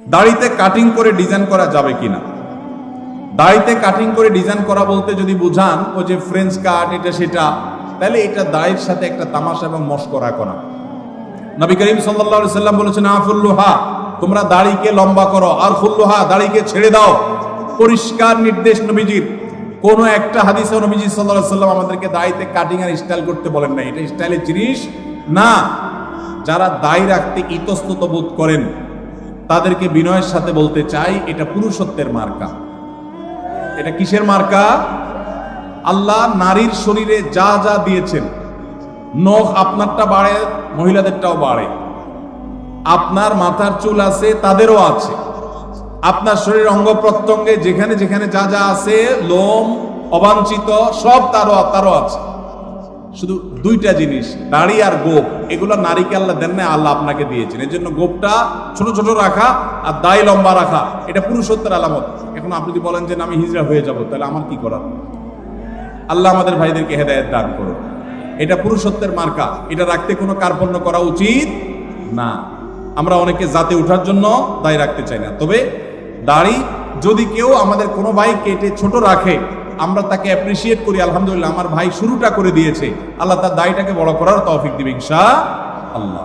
দাড়িতে কাটিং করে ডিজাইন করা যাবে কিনা? দাড়িতে কাটিং করে ডিজাইন করা বলতে যদি বুঝান ওই যে ফ্রেঞ্চ কাট এটা সেটা, তাহলে এটা দাড়ির সাথে একটা তামাশা এবং মশকরা করা। নবী করিম সাল্লাল্লাহু আলাইহি সাল্লাম বলেছেন, আফুল্লুহা, তোমরা দাড়িকে লম্বা করো, আর খুল্লুহা, দাড়িকে ছেড়ে দাও। পরিষ্কার নির্দেশ নবীজির। কোন একটা হাদিসে নবীজি সাল্লাল্লাহু আলাইহি সাল্লাম আমাদেরকে দাড়িতে কাটিং আর স্টাইল করতে বলেন না। এটা স্টাইলের জিনিস না। যারা দাড়ি রাখতে ইতস্তত বোধ করেন তাদেরকে বিনয়ের সাথে বলতে চাই, এটা পুরুষত্বের মার্কা। এটা কিসের মার্কা? আল্লাহ নারীর শরীরে যা যা দিয়েছেন, নখ আপনারটা বাড়ে, মহিলাদেরটাও বাড়ে। আপনার মাথার চুল আছে, তাদেরও আছে। আপনার শরীর অঙ্গ প্রত্যঙ্গে যেখানে যেখানে যা যা আছে, লোম অবাঞ্ছিত সব তারও আছে। শুধু দুইটা জিনিস, দাড়ি আর গোপ, এগুলো নারীকে আল্লাহ দেন না, আল্লাহ আপনাকে দিয়েছেন। এর জন্য গোপটা ছোট ছোট রাখা আর দাড়ি লম্বা রাখা, এটা পুরুষত্বের আলামত। এখন আপনি যদি বলেন যে আমি হিজড়া হয়ে যাব, তাহলে আমার কি করার? আল্লাহ আমাদের ভাইদেরকে হেদায়েত দান করুন। এটা পুরুষত্বের মার্কা, এটা রাখতে কোনো কার্পণ্য করা উচিত না। আমরা অনেকে জাতে ওঠার জন্য দাড়ি রাখতে চাই না। তবে দাড়ি যদি কেউ আমাদের কোনো ভাই কেটে ছোট রাখে, আমরা তাকে অ্যাপ্রিসিয়েট করি, আলহামদুলিল্লাহ আমার ভাই শুরুটা করে দিয়েছে, আল্লাহ তার দাড়িটাকে বড় করার তৌফিক দিবে ইনশাআল্লাহ।